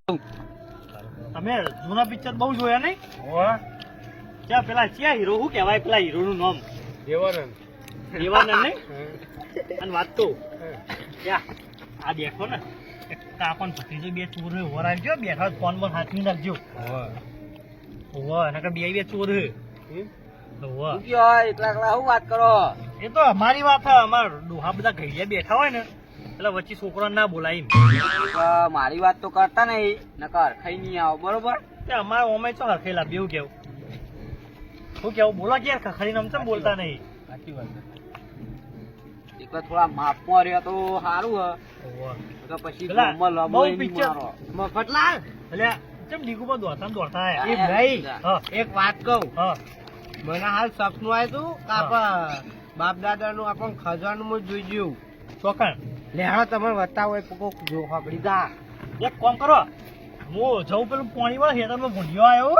તમે જૂના પિક્ચર બહુ જોયા નહીં? ક્યાં પેલા ક્યાં હીરો શું કહેવાય પેલા હીરો નું નામ? દેવાનંદ નહીં? અને વાત તો ક્યાં આ દેખો ને કાપણ ભત્રીજો બે ચોર વરાવજો બેઠા ફોન પર હાથમી નાખજો. બે ચોર વાત કરો? એ તો અમારી વાત છે. અમાર ડોહા બધા ઘડિયા બેઠા હોય ને એટલે વચ્ચે છોકરા ના બોલાય. મારી વાત તો કરતા નહીં નકર ખાઈ નહીં આવો બરોબર. અમારે ઓમે ચો હરખેલા બેવું કેવું શું કેવું બોલો ક્યારે ખખડીને આમ ચમ બોલતા નહીં? સાચી વાત. એટલે થોડા માપમાં રહ્યા તો સારું હ પછી બહુ પિક્ચર મફતલાલ એટલે ચમ ડીગુ પર દોડતા દોડતા એ ભાઈ એક વાત કહું. મને હાલ સપનું આવ્યું તું આપા બાપ દાદા નું આપણ ખજાનું જોઈ ગયું ચોકણ લેવા તમે બતાવો જો ખબડી જા. એક કામ કરો હું જઉં પેલું પાણી વાળા હેતરમાં ભૂંડિયો આવ્યો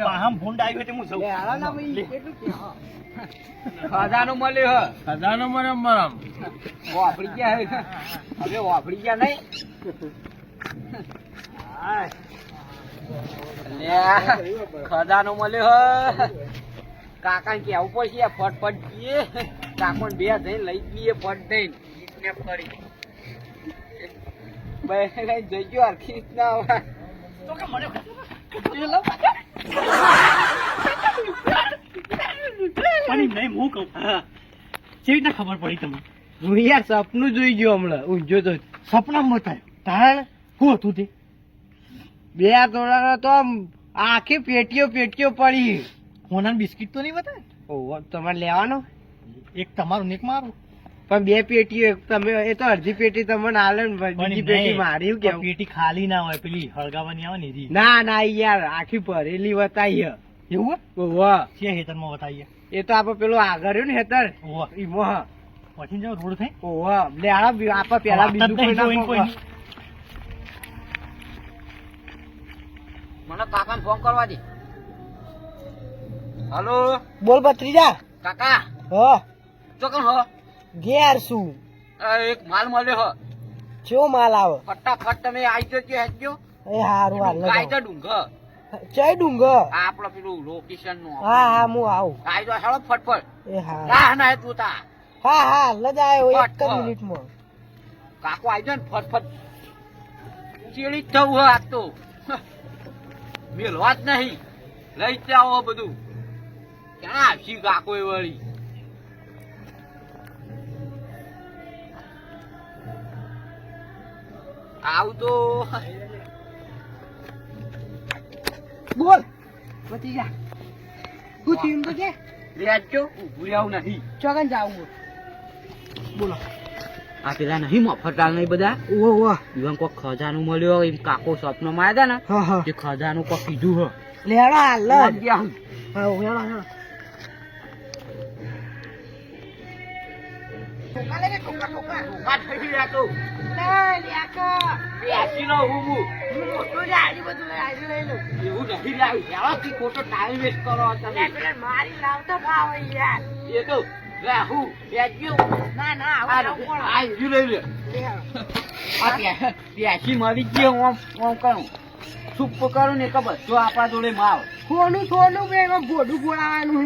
આમ ભૂંડ આવ્યો એટલે હું જઉં. ખજાનું મળ્યું ખજાનો મને મરમ વાપરી ગયા હવે વાપરી ગયા નહીં. ખજાનું મળ્યું કાકા કેવું પડશે ફટફટ જઈએ કાકો બે જઈને લઈ જઈએ ફટ દઈને ફરી જઈ ગયો હરખી ના ખબર પડી તમે? હું યાર સપનું જોઈ ગયો હમણાં ઊંઝો તો સપના બતાવ્યું તાણ શું હતું તે? બે તોડા તો આખી પેટીઓ પડી. હોના બિસ્કિટ તો નહીં બતાવે? ઓહો તમારે લેવાનો? એક તમારું ને એક મારું. પણ બે પેટીઓ તમે એ તો અડધી પેટી તમને આલે ને બીજી પેટી મારી કેવું? પેટી ખાલી ના હોય પેલી હળગાવાની આવે ને. ના યાર આખી ભરેલી બતાવી. એવું? ઓહો છે હેતરમાં બતાવીએ. એ તો આપડે પેલું આગળ રહ્યું ને હેતર ઈમો પછી જાવ રોડ થઈ. ઓહો લે આપડે પેલા બીજું કોઈ મને કાકા ફોન કરવા દે. હલો બોલ ભત્રીજા. કાકા ચોકન હો ઘેર શું? એક માલ મળ્યો હો. કેવો માલ આવે? ફટાફટ તમે આવી જજો હેજો. એ હારું હાલ કાયદા ડુંગર ચય ડુંગર આપડે પેલું લોકેશન નું. હા હું આવું. આવી જો હેળો ફટફટ. એ હા ના તું તા. હા લજાયો એક મિનિટમાં. કાકો આવી જો ને ફટફટ. ચેડી થવું હે આજ તો મેલવા જ નહીં. લઈ જાઓ બધું. ક્યાં આવશી કાકો એ વળી? આવું તો બોલ પછી જા. શું થયું તો કે રેજો ઉભું આવું નહીં. ચોકન જાવું બોલો. આ પેલા નહીં મફતલાલ નહીં બધા? ઓહો ઈવન કોઈ ખજાનું મળ્યો એમ કાકો સપનામાં આવ્યા હતા ને તે ખજાનું કોઈ કીધું હ. લેડા હાલ ગયા. મરી ગયો સુપ કરું ને ખબર જો આપડા જોડે માવ થોડું ગોડું ગોળાવાનું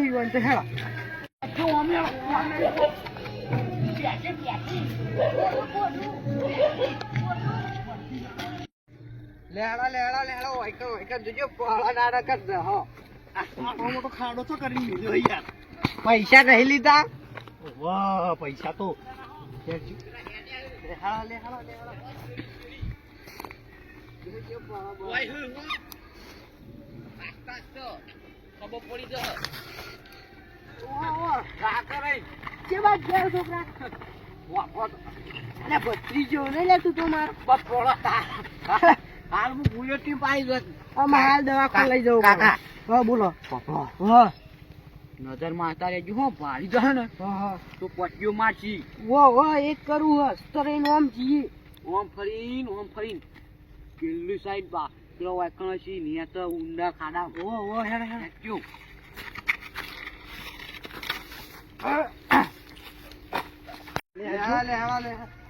લેડા ઓયકન જોજો પોળા નાડા કર દે હો. મોટો ખાડો તો કરી લીધો યાર. પૈસા નહીં લીધા? વાહ પૈસા તો ખબર પડી જાય ભત્રીજો ને લે તું તો માર હાલ હું ભૂલ્યો ટીપ આવી ગયો. હાલ દવાખાને લઈ જવું કાકા. બોલો નજર માં અત્યારે જો ભારી જાય ને તો પટ્ટીઓ મારશી. એ કરવું હસ્તરે ઓમ જઈએ ઓમ ફરીને પેલી સાઈડ પેલો વાકણ છે ને તો ઊંડા ખાડા.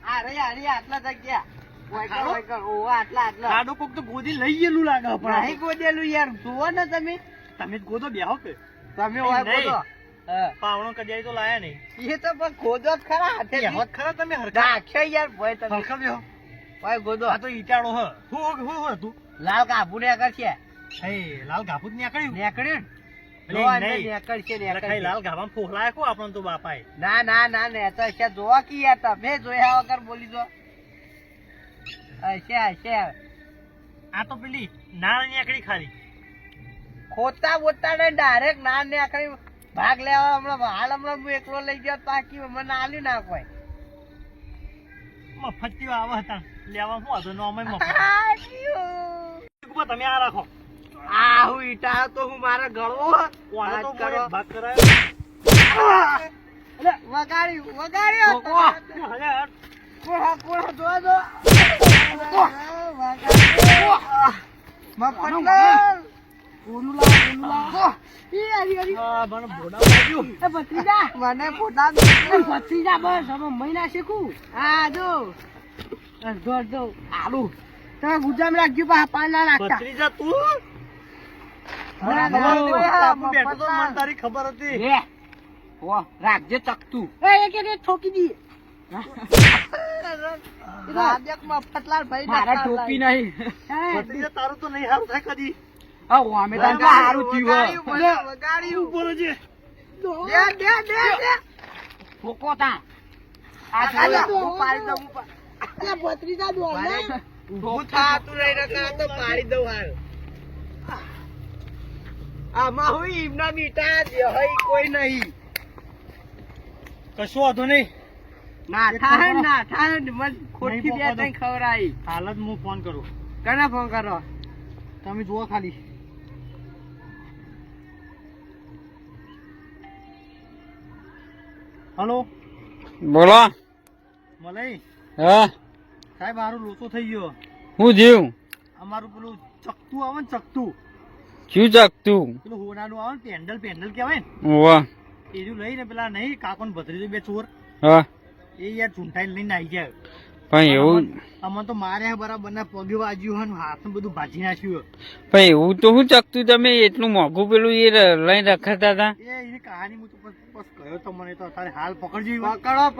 આટલા જગ્યા આડો કોક તો ગોદી લઈ ગયેલું લાગે નહીં પણ ગોદેલું યાર જુઓ ને તમે તમે જ ગોદો બેહો કે તમે હોય ગોદો. હા. પાવણો કડિયાઈ તો લાયા નહીં એ તો પણ ખોદો જ ખરા હાથે બેહો જ ખરા તમે હરખા નાખ્યો યાર ભાઈ તમે હરખા બેહો ભાઈ ગોદો આ તો ઈટાળો હ હું હતું લાલ કાબુ ને આગળ છે હે લાલ ગાભૂત નીકળ્યું નેકળ્યું અલે જો અંદર નહીં. નેકળશે, એટલે નેકળશે. ખાલી લાલ ગાભામાં ફોહલાય કો આપણને તો બાપાએ ના ના ના ને તો છે જોવા કી યાર તમે જોયા વગર બોલી દો છે આ તો પેલી નાળ નીકળી ખાલી ખોટા બોતા ને ડાયરેક્ટ ના ને આખરી ભાગ લેવા હમણાં હું એકલો લઈ ગયો તાકી મને આલી ના કોઈ મફતીઓ આવે હતા લેવા શું હતો નો અમે મફત તમે આ રાખો આ હું ઈટા તો હું મારા ગળવો કોને તો વાત કરો. મોડે ભાગ કરાયો એટલે વગાડ્યો કોકો. અરે યાર. કોણ જોવા દો આ મને ભોડા વાગ્યું. મને ફોટા ભત્રીજા બસ હવે મહિના શીખું હા જો આલુ તમે ગુજામ રાખ્યું પા પાના નાખતા ભત્રીજા તું ના, ના, બાપુ ના, બેઠો તો મફતલાલ. મને તારી ખબર હતી લે ઓ રાખજે ચકતું એક ઠોકી દી મફતલાલ ભાઈ મારા ટોપી નહીં ભત્રીજા તારું તો નહીં હારું થાય કદી અમે તો હારું થયું વગાડ્યું બોલો છે ઠોકો તા ભત્રીજા પાડી દઉં હાલ આમાં હું ઈમના મીઠા હોય કોઈ નહીં કશું વાંધો નહીં ના થાય મને ખોટી બે ત્રણ ખબર આવી હાલ જ હું ફોન કરું કને ફોન કરો તમે જુઓ ખાલી હલો બોલો મલય હા સાહેબ મારું લોચો થઈ ગયો હું જીવ અમારું પેલું ચકતું આવે ને ચકતું શું ચાકતું પેલું હોનાનું આવે ને પેન્ડલ કહેવાય ને વાહ એનું લઈને પેલા નહીં કાકોને ભત્રીજો બે ચોર હા એ યાર ચૂંટાઈને લઈને આવી જાય પણ એવું અમને તો મારે બરાબર ના પગે વાગ્યું હોય ને હાથ બધું ભાજી નાખ્યું પણ એવું તો શું ચાકતું તમે એટલું મોંઘું પેલું એ લઈને રખાતા હતા એ એની કહાની હું તો બસ કહ્યો તો મને તો તારે હાલ પકડજો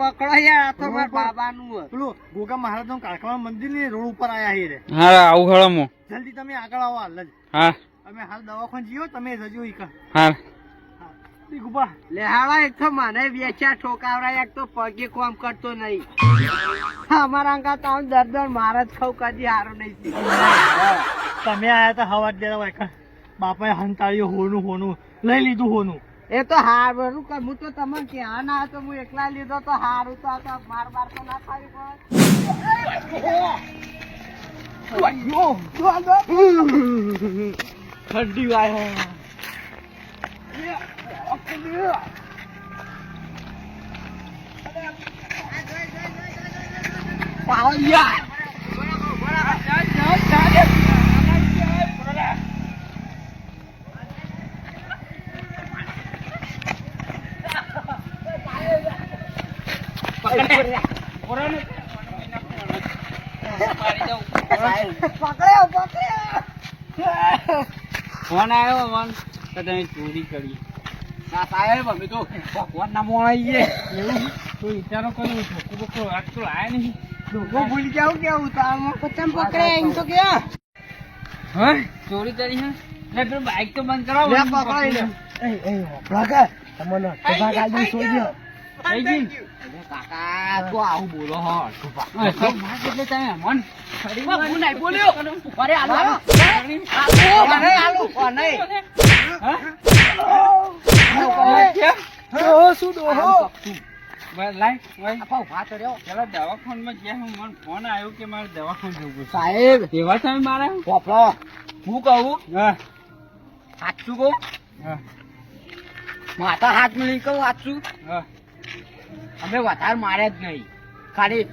પકડો યાર આ તો મારા બાબાનું પેલું ગોગા મહારાજ નું કારખાના મંદિર ની રોડ ઉપર આયા હે રે હા આવું હળમો જલ્દી તમે આગળ આવો હાલ જ હા અમે હાલ દવાખાને જીઓ તમે જજો ઈ કા હા ગુબા લેહાડા એક તો મને વેચ્યા ઠોકાવડા એક તો પગે કોમ કરતો નહીં અમારા અંગા તો દર મારા જ ખાવ કદી હારું નહીં તમે આયા તા હવા દેવા વાયકા બાપાએ હંતાળ્યો હોનું લઈ લીધું હોનું એ તો હારું કર હું તો તમને ક્યાં ના હતો હું એકલા લીધો તો હારું તો આ માર બાર તો ના ખાવી ઠંડી વાય ફોન આવ્યો મન તો તમે ચોરી કરી ના સાહેબ અમે તો ભગવાન ના મોણ આવીએ એવું તો વિચારો કર્યું છોકરો આટલું આયા નહીં ડોકો ભૂલી જાવ કેવું તો આમાં પચમ પકડે એમ તો કે હા ચોરી કરી હે લે પેલું બાઈક તો બંધ કરાવો લે પકડાઈ લે એ ભાગા તમને ટોપા ગાડી છોડી દો થઈ ગઈ કાકા તો આવું બોલો હો એટલે તમે મન હું નહીં બોલ્યો અરે આલો ફોન આવ્યો કે મારે દવાખાને જવું સાહેબ એવા તમે મારા પોપડો હું કહું હા સાચું કહું હા માથા હાથ મિલી કહું સાચું હા અમે વધારે માર્યા જ નહીં ખાલી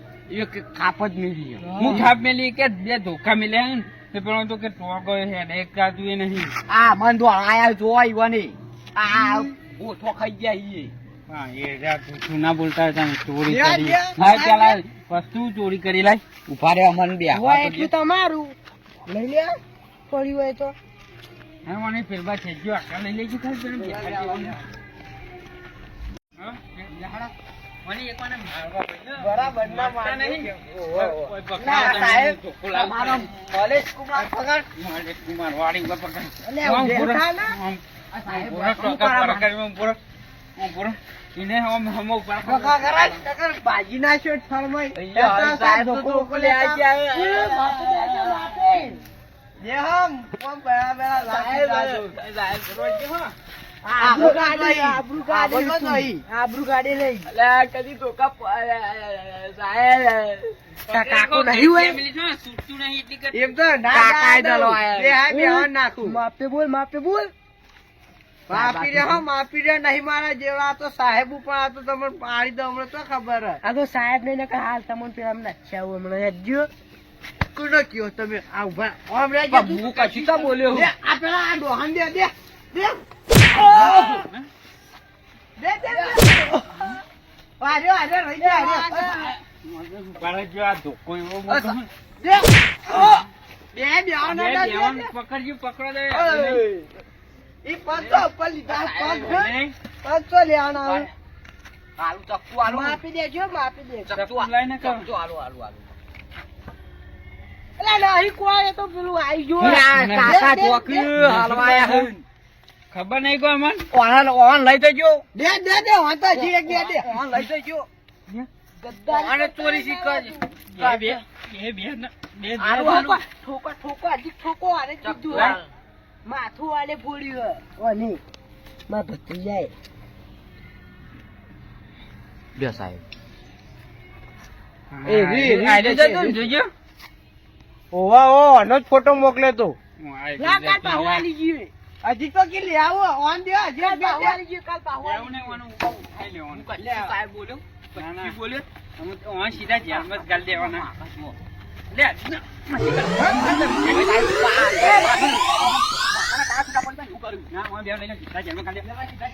એક ખાપ જ મિલી હું ખાપ મેલી કે બે ધોખા મેલ્યા ને પેલો તો કે ટોકો હે એક કાતું એ નહીં આ મન તો આયા જોવા ઈવા નહીં આ ઓછો ખાઈ ગયા ઈ હા, એ જા તું ના બોલતા હતા ને ચોરી લ્યા, કરી. લ્યા. હા, પેલા વસ્તુ ચોરી કરી લાય. ઉભા રે અમન બે. હોય એટલું તમારું લઈ લે પડ્યું હોય તો હા, મને ફેરવા છે જો આકા લઈ લેજો ખાલી પેલું બેઠા જેવાનું. હા, યાર. મને એક વાર મારવા પડ્યો. બરાબર ના મારતા મારજો. નહીં. ઓહો. કોઈ પકડાવ ના, તો સાહેબ, નહીં, ધોકો લાગે. તમારો કોલેજ કુમાર પગાર મારે કુમાર વાળી ઉપર પકડ. અલ્યા, આમ પૂરો. બેઠા ના. આમ. આ સાહેબ પૂરો ટોકા પર કરી, આમ પૂરો. આમ પૂરો. એને હમ ઉપર પકડ. પગાર કરાય, ટકર ભાજી નાખ્યો થળમાં. અહીંયા સાહેબ તો ધોકો લે આવી જાય. જે હમ કોમ બરાબર લાગી જાજો. સાહેબ રોજ હો. આબરૂ ગાડી, આબરૂ ગાડી લઈ. અલ્યા કદી ધોકા સાહેબ કાકો નહીં હોય? ફેમિલી છો ને, છૂટતું નહીં એટલી કરી. એમ તો ના કાકા ના દલો દઉં. આયા. બે હાય બે હાથ નાખું. માપે બોલ માપી રહ્યા નહીં મારા જેવા. આ તો સાહેબ પણ આ તો તમને પાડી દઉં હમણાં તો ખબર હે. આ તો સાહેબ ને હાલ તમને પેલા નાખ્યા હમણાં હેડજો. કોનો કયો તમે આ ઉભા આમ રહેજો તું. હું કશું તો બોલ્યો હું. લે, આ પેલા આ ડોહાન દે દે દે દે દે આર્યો આર્યો રહી જા આર્યો ઉપાડે જો આ ધોકો એવો મોટો ને. દે બે બે આવ બે ના દેવાન દે પકડજો, પકડો દે. ઈ 500 ઉપર લીધા પગ નહીં. 500 લેવાના આવે. આલુ ચક્કુ આલુ. માપી દેજો માપી દેજો. ચક્કુ લઈને કર. એટલે નહીં કોઈ, એ તો પેલું આવી ગયું. કાકા ચોકી હાલવા આયા હે. ખબર નહીં કોઈ મન. ઓન લઈ જજો. દે દે દે વાંતા જી એક દે દે ઓન લઈ જજો. આને ચોરી શીખવાડી. બે આલુ આલુ. આલુ ઠોકો હજી ઠોકો આને કીધું ચક્કુ. માથું આને ફોડ્યું ઓની માં ભત્રી જાય. બે સાહેબ. એ રી આલે જજો જોજો. ઓવા ઓ આનો જ ફોટો મોકલે તો લા કાલ પાહવાલી જીવે. હજી તો કે લે આવો ઓન દે હજી કાલ દે પાહવાલી જીવે, કાલ પાહવાલી. લેવું ને ઓનું ઉઠાઈ લેવાનું. સાહેબ બોલ્યો. પછી બોલ્યો. અમે તો ઓન સીધા જેલમાં જ ગાલી દેવાના. લે. ના, ઓન બે લઈને સીધા જેલમાં ગાલી દેવાના.